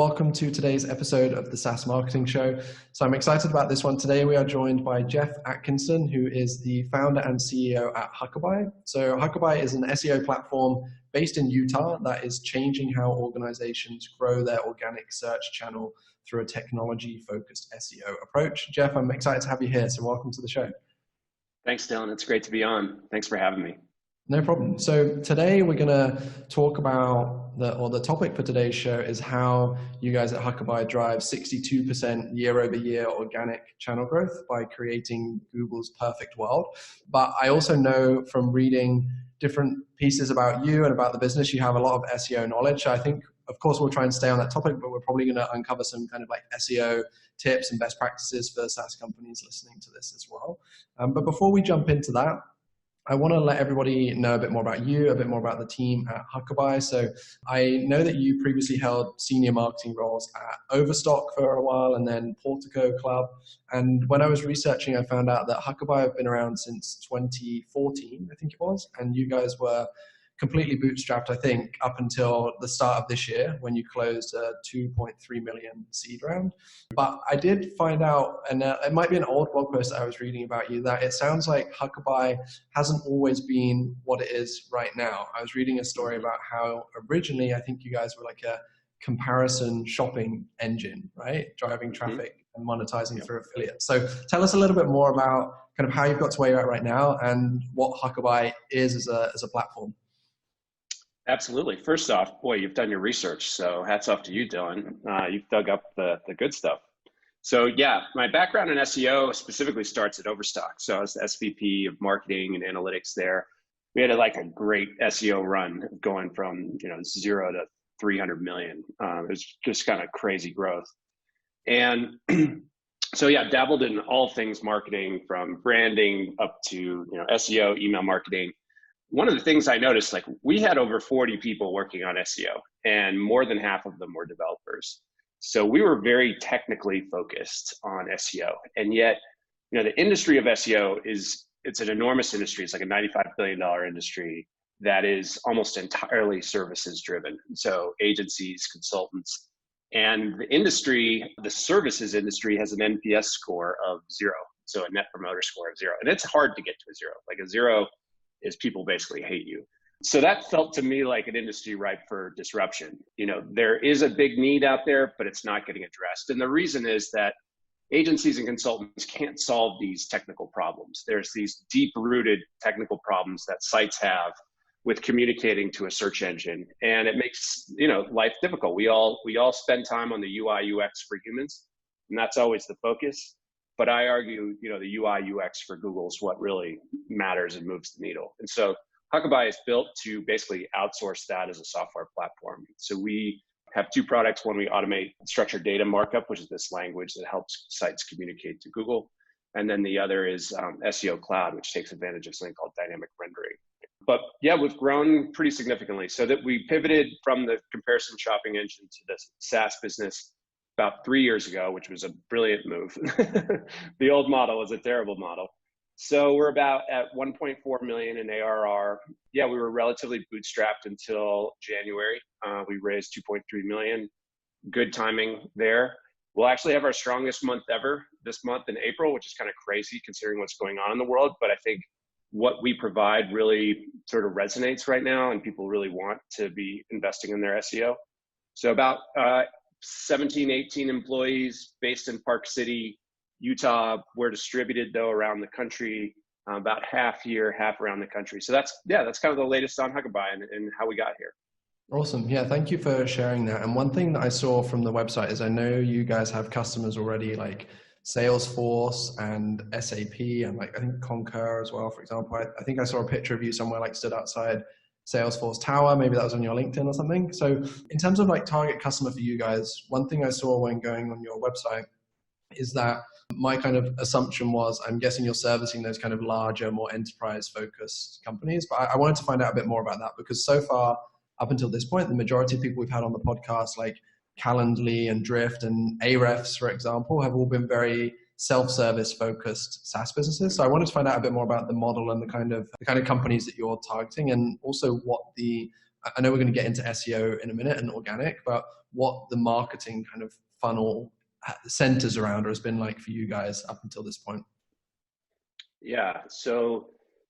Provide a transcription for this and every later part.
welcome to today's episode of the SaaS Marketing Show. So I'm excited about this one. Today we are joined by Geoff Atkinson, who is the founder and CEO at Huckabuy. So Huckabuy is an SEO platform based in Utah that is changing how organizations grow their organic search channel through a technology-focused SEO approach. Geoff, I'm excited to have you here, so welcome to the show. Thanks, Dylan. It's great to be on. Thanks for having me. No problem. So today we're going to talk about the topic for today's show is how you guys at Huckabuy drive 62% year-over-year organic channel growth by creating Google's perfect world. But I also know from reading different pieces about you and about the business, you have a lot of SEO knowledge. I think, of course, we'll try and stay on that topic, but we're probably going to uncover some kind of like SEO tips and best practices for SaaS companies listening to this as well. But before we jump into that, I want to let everybody know a bit more about you, a bit more about the team at Huckabuy. So I know that you previously held senior marketing roles at Overstock for a while and then Portico Club. And when I was researching, I found out that Huckabuy have been around since 2014, I think it was. And you guys were completely bootstrapped, I think, up until the start of this year when you closed a 2.3 million seed round. But I did find out, and it might be an old blog post that I was reading about you, that it sounds like Huckabuy hasn't always been what it is right now. I was reading a story about how originally I think you guys were like a comparison shopping engine, right? Driving traffic and monetizing through affiliates. So tell us a little bit more about kind of how you've got to where you're at right now and what Huckabuy is as a platform. Absolutely. First off, boy, you've done your research, so hats off to you, Dylan. You've dug up the good stuff. So yeah, my background in SEO specifically starts at Overstock. So I was the SVP of marketing and analytics there. We had a great SEO run going from 0 to 300 million. It was just kind of crazy growth. And so yeah, dabbled in all things marketing from branding up to SEO, email marketing. One of the things I noticed, we had over 40 people working on SEO and more than half of them were developers. So we were very technically focused on SEO. And yet, the industry of SEO it's an enormous industry. It's like a $95 billion industry that is almost entirely services driven. So agencies, consultants, and the services industry has an NPS score of 0. So a net promoter score of 0. And it's hard to get to a 0. Like a 0 is people basically hate you. So that felt to me like an industry ripe for disruption. There is a big need out there, but it's not getting addressed. And the reason is that agencies and consultants can't solve these technical problems. There's these deep-rooted technical problems that sites have with communicating to a search engine. And it makes, life difficult. We all spend time on the UI UX for humans, and that's always the focus. But I argue, the UI UX for Google is what really matters and moves the needle. And so Huckabuy is built to basically outsource that as a software platform. So we have 2 products. One, we automate structured data markup, which is this language that helps sites communicate to Google. And then the other is SEO Cloud, which takes advantage of something called dynamic rendering. But yeah, we've grown pretty significantly so that we pivoted from the comparison shopping engine to the SaaS business about 3 years ago, which was a brilliant move. The old model was a terrible model. So we're about at 1.4 million in ARR. Yeah, we were relatively bootstrapped until January. We raised 2.3 million. Good timing there. We'll actually have our strongest month ever this month in April, which is kind of crazy considering what's going on in the world. But I think what we provide really sort of resonates right now and people really want to be investing in their SEO. So about 17, 18 employees based in Park City, Utah. We're distributed though around the country, about half here, half around the country. So that's kind of the latest on Huckabuy and how we got here. Awesome. Yeah, thank you for sharing that. And one thing that I saw from the website is I know you guys have customers already like Salesforce and SAP and I think Concur as well, for example. I think I saw a picture of you somewhere stood outside Salesforce Tower, maybe that was on your LinkedIn or something. So in terms of target customer for you guys, one thing I saw when going on your website is that my kind of assumption was, I'm guessing you're servicing those kind of larger, more enterprise focused companies, but I wanted to find out a bit more about that because so far up until this point, the majority of people we've had on the podcast, like Calendly and Drift and Ahrefs, for example, have all been very self-service focused SaaS businesses. So I wanted to find out a bit more about the model and the kind of companies that you're targeting and also what the I know we're going to get into SEO in a minute and organic, but what the marketing kind of funnel centers around or has been like for you guys up until this point. Yeah, so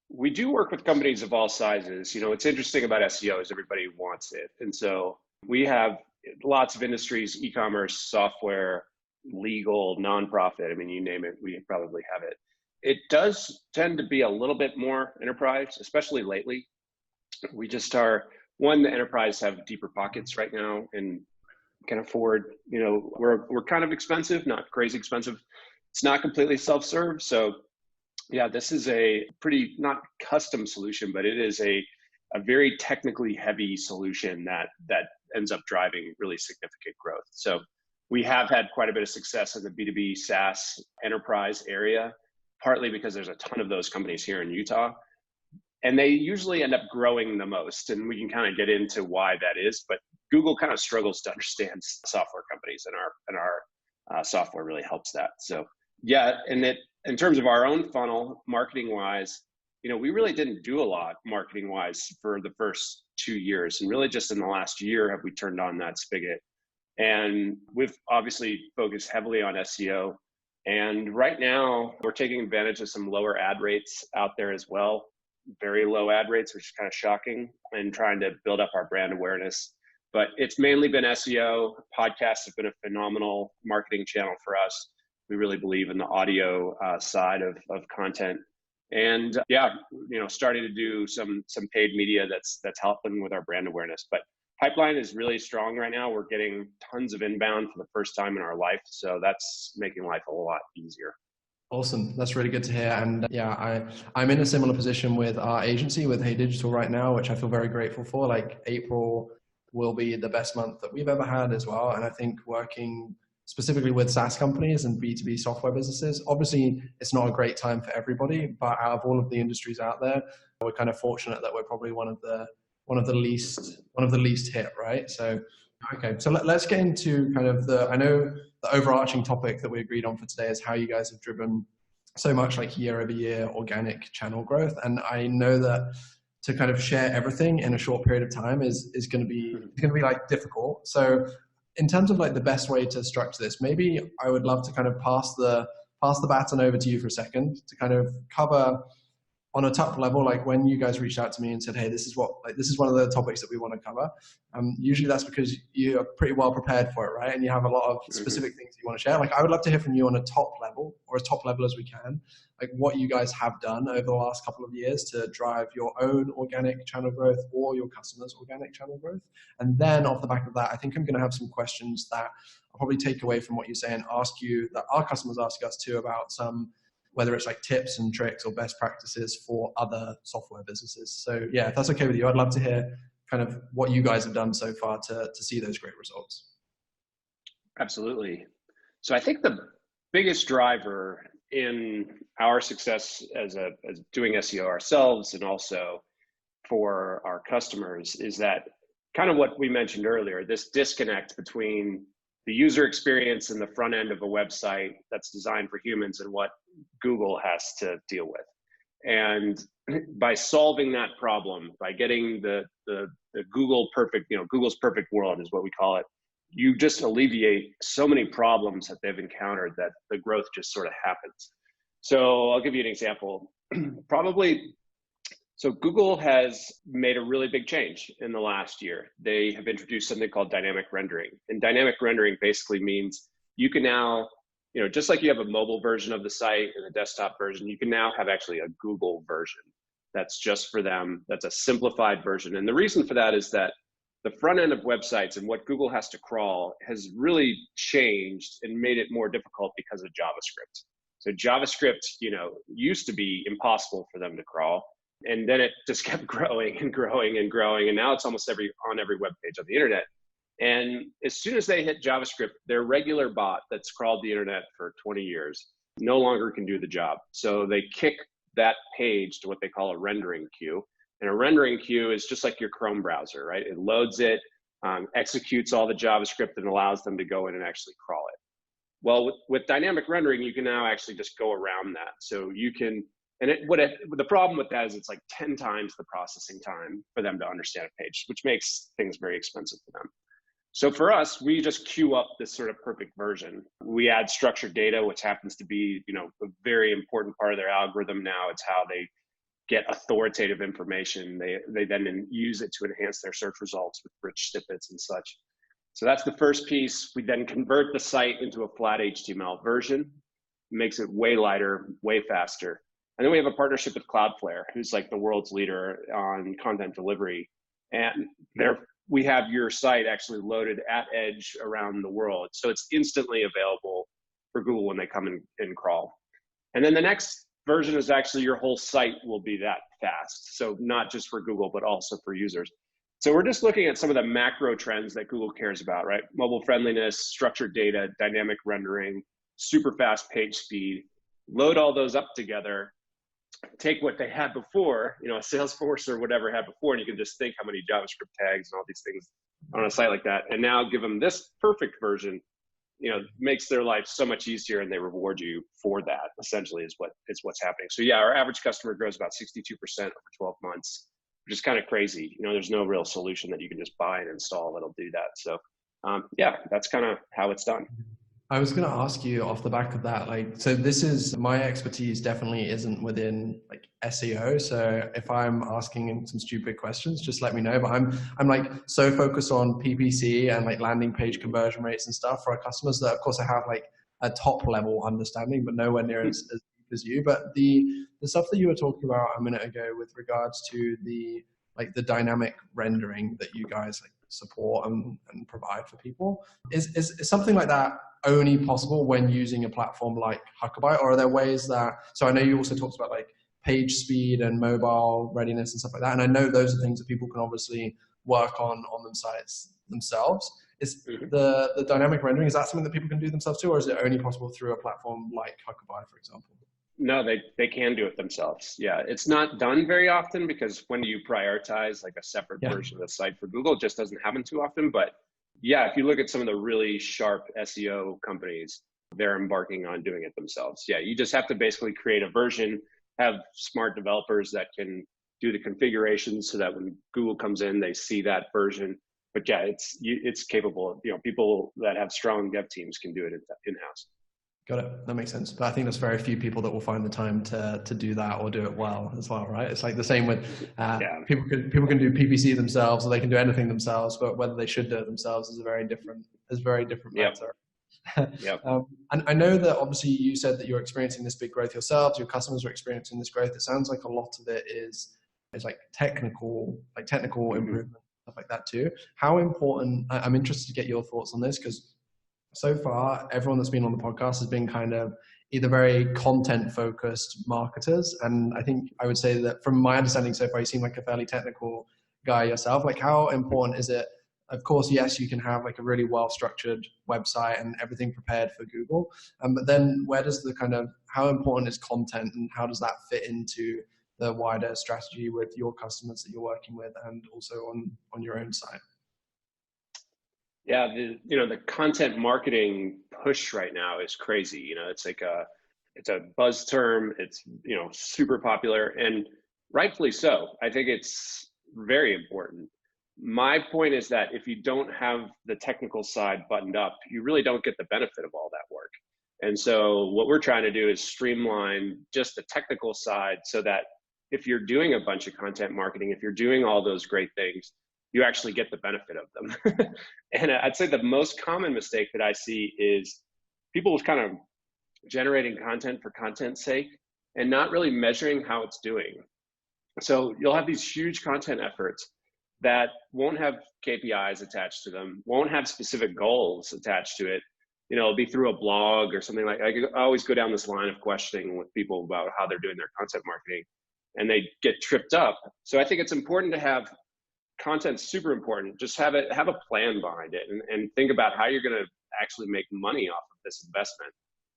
we do work with companies of all sizes. What's interesting about SEO is everybody wants it. And so we have lots of industries, e-commerce, software, legal, nonprofit. I mean, you name it, we probably have it. It does tend to be a little bit more enterprise, especially lately. We just are, the enterprise have deeper pockets right now and can afford, we're kind of expensive, not crazy expensive. It's not completely self-serve. So yeah, this is a pretty, not custom solution, but it is a very technically heavy solution that ends up driving really significant growth. So we have had quite a bit of success in the B2B SaaS enterprise area, partly because there's a ton of those companies here in Utah. And they usually end up growing the most. And we can kind of get into why that is. But Google kind of struggles to understand software companies, and our software really helps that. So yeah, and in terms of our own funnel, marketing-wise, we really didn't do a lot marketing-wise for the first 2 years. And really just in the last year have we turned on that spigot. And we've obviously focused heavily on SEO. And right now we're taking advantage of some lower ad rates out there as well. Very low ad rates, which is kind of shocking, and trying to build up our brand awareness. But it's mainly been SEO. Podcasts have been a phenomenal marketing channel for us. We really believe in the audio side of content. And starting to do some paid media that's helping with our brand awareness. But pipeline is really strong right now. We're getting tons of inbound for the first time in our life. So that's making life a lot easier. Awesome. That's really good to hear. And yeah, I'm in a similar position with our agency, with Hey Digital right now, which I feel very grateful for. Like April will be the best month that we've ever had as well. And I think working specifically with SaaS companies and B2B software businesses, obviously it's not a great time for everybody, but out of all of the industries out there, we're kind of fortunate that we're probably one of the least hit, right? So okay, so let's get into kind of I know the overarching topic that we agreed on for today is how you guys have driven so much like year over year organic channel growth. And I know that to kind of share everything in a short period of time is going to be like difficult. So in terms of like the best way to structure this, maybe I would love to kind of pass the baton over to you for a second to kind of cover on a top level, like when you guys reached out to me and said, hey, this is one of the topics that we want to cover. Usually that's because you're pretty well prepared for it, right? And you have a lot of specific things you want to share. Like I would love to hear from you on a top level, or as top level as we can, like what you guys have done over the last couple of years to drive your own organic channel growth or your customers' organic channel growth. And then off the back of that, I think I'm going to have some questions that I'll probably take away from what you say and ask you, that our customers ask us too, about whether it's like tips and tricks or best practices for other software businesses. So yeah, if that's okay with you, I'd love to hear kind of what you guys have done so far to see those great results. Absolutely. So I think the biggest driver in our success as doing SEO ourselves and also for our customers is that kind of what we mentioned earlier, this disconnect between the user experience and the front end of a website that's designed for humans and what Google has to deal with. And by solving that problem, by getting the Google perfect, Google's perfect world is what we call it, you just alleviate so many problems that they've encountered that the growth just sort of happens. So I'll give you an example. So Google has made a really big change in the last year. They have introduced something called dynamic rendering. And dynamic rendering basically means you can now, just like you have a mobile version of the site and a desktop version, you can now have actually a Google version that's just for them. That's a simplified version. And the reason for that is that the front end of websites and what Google has to crawl has really changed and made it more difficult because of JavaScript. So JavaScript, used to be impossible for them to crawl. And then it just kept growing and growing and growing. And now it's almost on every web page on the internet. And as soon as they hit JavaScript, their regular bot that's crawled the internet for 20 years no longer can do the job. So they kick that page to what they call a rendering queue. And a rendering queue is just like your Chrome browser, right? It loads it, executes all the JavaScript and allows them to go in and actually crawl it. Well, with dynamic rendering, you can now actually just go around that. So you can And the problem with that is it's like 10 times the processing time for them to understand a page, which makes things very expensive for them. So for us, we just queue up this sort of perfect version. We add structured data, which happens to be, a very important part of their algorithm now. It's how they get authoritative information. They then use it to enhance their search results with rich snippets and such. So that's the first piece. We then convert the site into a flat HTML version, makes it way lighter, way faster. And then we have a partnership with Cloudflare, who's like the world's leader on content delivery. And we have your site actually loaded at edge around the world. So it's instantly available for Google when they come and crawl. And then the next version is actually your whole site will be that fast. So not just for Google, but also for users. So we're just looking at some of the macro trends that Google cares about, right? Mobile friendliness, structured data, dynamic rendering, super fast page speed. Load all those up together, take what they had before, a Salesforce or whatever had before, and you can just think how many JavaScript tags and all these things on a site like that. And now give them this perfect version, makes their life so much easier, and they reward you for that, essentially is what's happening. So yeah, our average customer grows about 62% over 12 months, which is kind of crazy. There's no real solution that you can just buy and install that'll do that. So yeah, that's kind of how it's done. I was going to ask you off the back of that, so this is my expertise definitely isn't within like SEO. So if I'm asking some stupid questions, just let me know. But I'm like so focused on PPC and like landing page conversion rates and stuff for our customers that of course I have like a top level understanding, but nowhere near as deep as you. But the stuff that you were talking about a minute ago with regards to the dynamic rendering that you guys like support and provide for people is something like that only possible when using a platform like Huckabuy, or are there ways that, so I know you also talked about like page speed and mobile readiness and stuff like that, and I know those are things that people can obviously work on them sites themselves. Is the dynamic rendering, is that something that people can do themselves too, or is it only possible through a platform like Huckabuy, for example? No, they can do it themselves. Yeah, it's not done very often because when you prioritize like a separate version of the site for Google, it just doesn't happen too often. But yeah, if you look at some of the really sharp SEO companies, they're embarking on doing it themselves. Yeah, you just have to basically create a version, have smart developers that can do the configurations so that when Google comes in, they see that version. But yeah, it's capable. People that have strong dev teams can do it in-house. Got it. That makes sense. But I think there's very few people that will find the time to do that or do it well as well, right? It's like the same with people can do PPC themselves, or they can do anything themselves, but whether they should do it themselves is a very different matter. Yep. And I know that obviously you said that you're experiencing this big growth yourselves, your customers are experiencing this growth. It sounds like a lot of it is like technical improvement, stuff like that too. How important, I'm interested to get your thoughts on this, because so far, everyone that's been on the podcast has been kind of either very content-focused marketers, and I think I would say that from my understanding so far, you seem like a fairly technical guy yourself. Like, how important is it? Of course, yes, you can have like a really well-structured website and everything prepared for Google, but then where does how important is content, and how does that fit into the wider strategy with your customers that you're working with, and also on your own site? Yeah, the content marketing push right now is crazy. It's like it's a buzz term. It's super popular, and rightfully so. I think it's very important. My point is that if you don't have the technical side buttoned up, you really don't get the benefit of all that work. And so what we're trying to do is streamline just the technical side so that if you're doing a bunch of content marketing, if you're doing all those great things, you actually get the benefit of them. And I'd say the most common mistake that I see is people kind of generating content for content's sake and not really measuring how it's doing. So you'll have these huge content efforts that won't have KPIs attached to them, won't have specific goals attached to it. It'll be through a blog or something like. I always go down this line of questioning with people about how they're doing their content marketing, and they get tripped up. So I think it's important to have content's super important. Just have a plan behind it, and think about how you're going to actually make money off of this investment.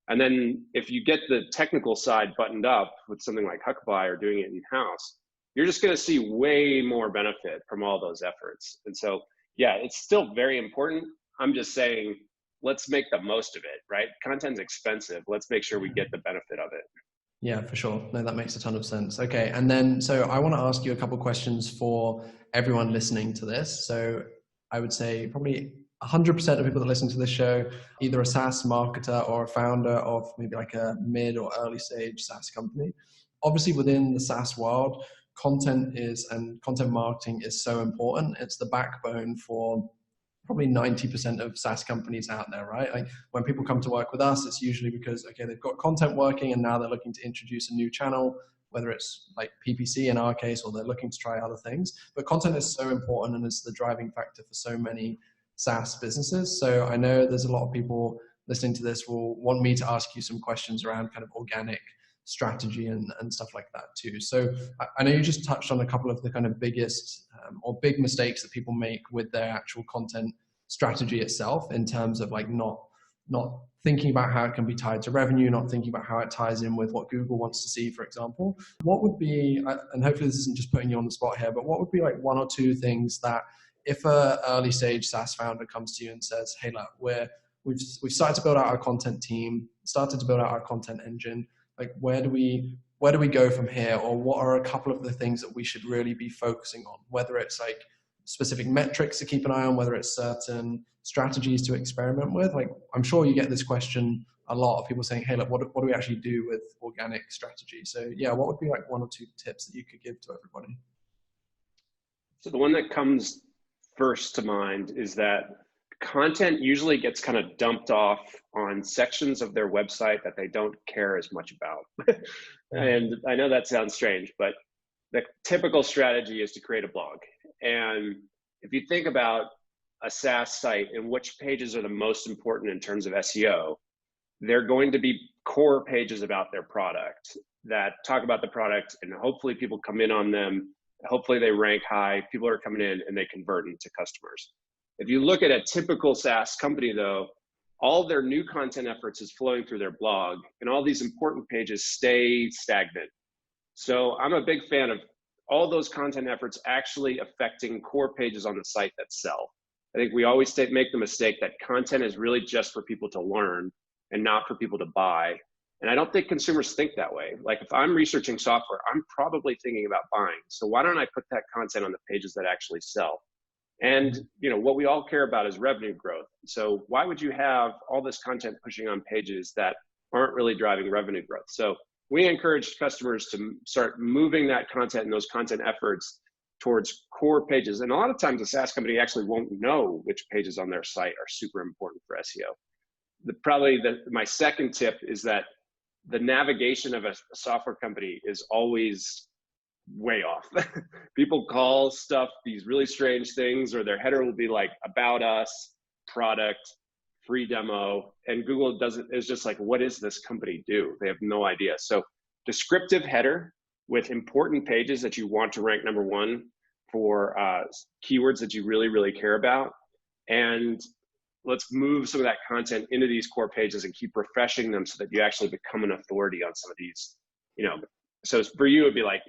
And then if you get the technical side buttoned up with something like Huckabuy or doing it in-house, you're just going to see way more benefit from all those efforts. And so, yeah, it's still very important. I'm just saying, let's make the most of it, right? Content's expensive. Let's make sure we get the benefit of it. Yeah, for sure. No, that makes a ton of sense. Okay. And then, so I want to ask you a couple questions for everyone listening to this. So I would say probably 100% of people that listen to this show, either a SaaS marketer or a founder of maybe like a mid or early stage SaaS company. Obviously within the SaaS world, content marketing is so important. It's the backbone for probably 90% of SaaS companies out there, right? Like when people come to work with us, it's usually because, okay, they've got content working and now they're looking to introduce a new channel, whether it's like PPC in our case, or they're looking to try other things. But content is so important and it's the driving factor for so many SaaS businesses. So I know there's a lot of people listening to this will want me to ask you some questions around kind of organic strategy and stuff like that too. So I know you just touched on a couple of the kind of biggest or big mistakes that people make with their actual content strategy itself, in terms of like not thinking about how it can be tied to revenue, not thinking about how it ties in with what Google wants to see, for example. What would be, and hopefully this isn't just putting you on the spot here, but what would be like one or two things that if a early stage SaaS founder comes to you and says, hey, look, we've started to build out our content team, started to build out our content engine, like where do we go from here? Or what are a couple of the things that we should really be focusing on? Whether it's like specific metrics to keep an eye on, whether it's certain strategies to experiment with. Like I'm sure you get this question a lot of people saying, hey, look, what do we actually do with organic strategy? So yeah, what would be like one or two tips that you could give to everybody? So the one that comes first to mind is that content usually gets kind of dumped off on sections of their website that they don't care as much about. And I know that sounds strange, but the typical strategy is to create a blog. And if you think about a SaaS site and which pages are the most important in terms of SEO, they're going to be core pages about their product that talk about the product, and hopefully people come in on them. Hopefully they rank high, people are coming in and they convert into customers. If you look at a typical SaaS company though, all their new content efforts is flowing through their blog, and all these important pages stay stagnant. So I'm a big fan of all those content efforts actually affecting core pages on the site that sell. I think we always make the mistake that content is really just for people to learn and not for people to buy. And I don't think consumers think that way. Like if I'm researching software, I'm probably thinking about buying. So why don't I put that content on the pages that actually sell? And what we all care about is revenue growth. So why would you have all this content pushing on pages that aren't really driving revenue growth? So we encourage customers to start moving that content and those content efforts towards core pages. And a lot of times a SaaS company actually won't know which pages on their site are super important for SEO. My second tip is that the navigation of a software company is always way off. People call stuff these really strange things, or their header will be like about us, product, free demo, and Google is just like, what does this company do? They have no idea. So descriptive header with important pages that you want to rank number one for keywords that you really, really care about. And let's move some of that content into these core pages and keep refreshing them so that you actually become an authority on some of these, So for you, it'd be like,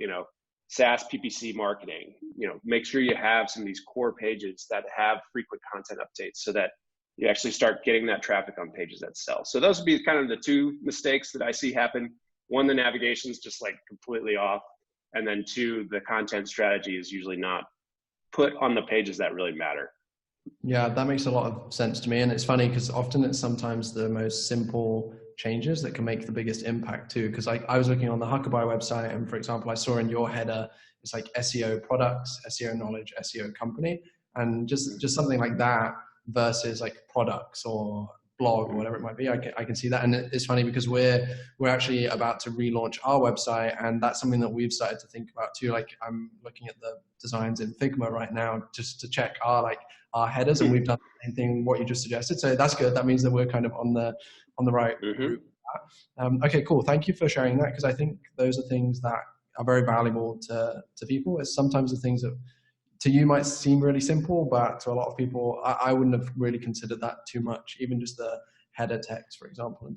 SaaS PPC marketing, make sure you have some of these core pages that have frequent content updates so that you actually start getting that traffic on pages that sell. So those would be kind of the two mistakes that I see happen. One, the navigation is just like completely off. And then two, the content strategy is usually not put on the pages that really matter. Yeah, that makes a lot of sense to me. And it's funny because often it's sometimes the most simple changes that can make the biggest impact too. Because I was looking on the Huckabuy website, and for example, I saw in your header, it's like SEO products, SEO knowledge, SEO company, and just something like that versus like products or blog or whatever it might be. I can see that. And it's funny because we're actually about to relaunch our website, and that's something that we've started to think about too. Like I'm looking at the designs in Figma right now just to check our headers, and we've done the same thing what you just suggested. So that's good. That means that we're kind of on the right route. Okay, cool. Thank you for sharing that, because I think those are things that are very valuable to people. It's sometimes the things that to you might seem really simple, but to a lot of people, I wouldn't have really considered that too much, even just the header text, for example,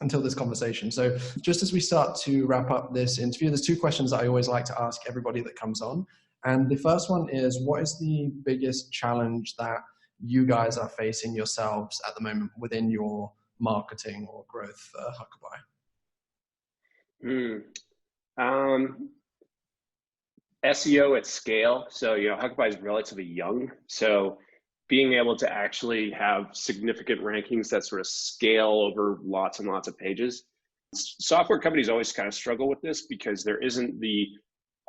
until this conversation. So just as we start to wrap up this interview, there's two questions that I always like to ask everybody that comes on. And the first one is, what is the biggest challenge that you guys are facing yourselves at the moment within your marketing or growth Huckabuy? Mm. Um, SEO at scale. So, Huckabuy is relatively young. So being able to actually have significant rankings that sort of scale over lots and lots of pages. Software companies always kind of struggle with this because there isn't the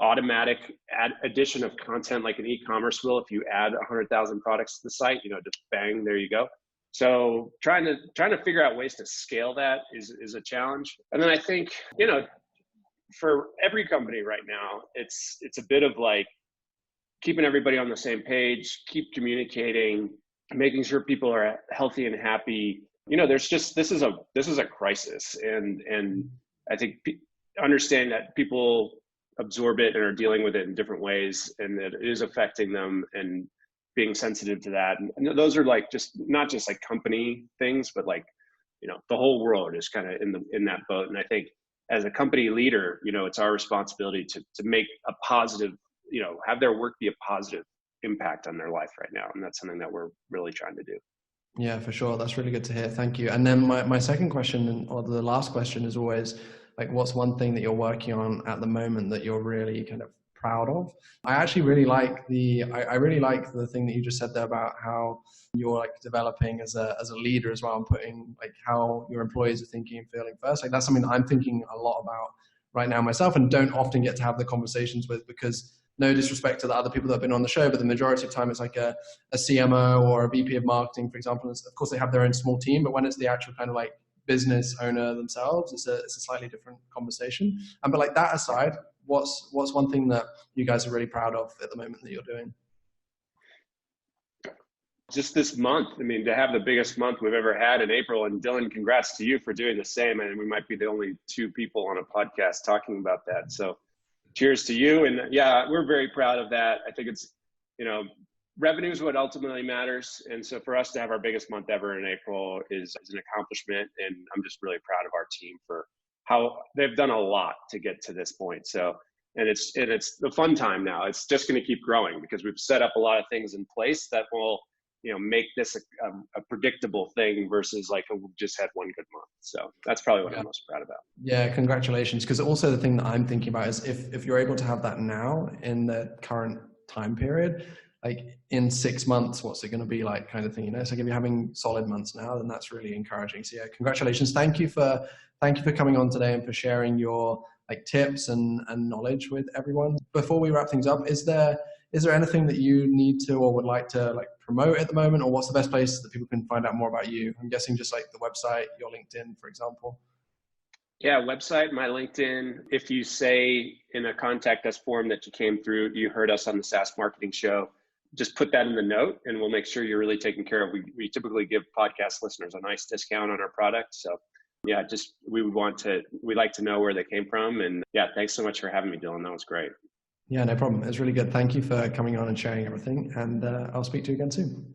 automatic addition of content like an e-commerce will. If you add 100,000 products to the site, just bang, there you go. So trying to figure out ways to scale that is a challenge. And then I think, for every company right now, it's a bit of like keeping everybody on the same page, keep communicating, making sure people are healthy and happy. There's just this is a crisis, and I think understanding that people absorb it and are dealing with it in different ways, and that it is affecting them, and being sensitive to that. And those are like not just like company things, but like the whole world is kind of in that boat. And I think as a company leader, it's our responsibility to make a positive, have their work be a positive impact on their life right now. And that's something that we're really trying to do. Yeah, for sure. That's really good to hear. Thank you. And then my second question, or the last question, is always like, what's one thing that you're working on at the moment that you're really kind of proud of? I actually really like I really like the thing that you just said there about how you're like developing as a leader as well, and putting like how your employees are thinking and feeling first. Like that's something that I'm thinking a lot about right now myself, and don't often get to have the conversations with, because no disrespect to the other people that have been on the show, but the majority of the time it's like a CMO or a VP of marketing, for example. And of course they have their own small team, but when it's the actual kind of like business owner themselves, it's a slightly different conversation. But like that aside, what's one thing that you guys are really proud of at the moment that you're doing? Just this month, I mean, to have the biggest month we've ever had in April, and Dylan, congrats to you for doing the same. And we might be the only two people on a podcast talking about that. So cheers to you. And yeah, we're very proud of that. I think it's, revenue is what ultimately matters. And so for us to have our biggest month ever in April is an accomplishment. And I'm just really proud of our team for how they've done a lot to get to this point. So, and it's the fun time now. It's just going to keep growing because we've set up a lot of things in place that will, make this a predictable thing versus like we just had one good month. So that's probably what I'm most proud about. Yeah, congratulations. Because also the thing that I'm thinking about is if you're able to have that now in the current time period, like in 6 months, what's it going to be like, kind of thing, So if you're having solid months now, then that's really encouraging. So yeah, congratulations. Thank you for coming on today and for sharing your like tips and knowledge with everyone. Before we wrap things up, is there anything that you need to or would like to like promote at the moment, or what's the best place that people can find out more about you? I'm guessing just like the website, your LinkedIn, for example. Yeah, website, my LinkedIn. If you say in a contact us form that you came through, you heard us on the SaaS marketing show, just put that in the note and we'll make sure you're really taken care of. We typically give podcast listeners a nice discount on our product. So yeah, we'd like to know where they came from. And yeah, thanks so much for having me, Dylan. That was great. Yeah, no problem. It's really good. Thank you for coming on and sharing everything. And I'll speak to you again soon.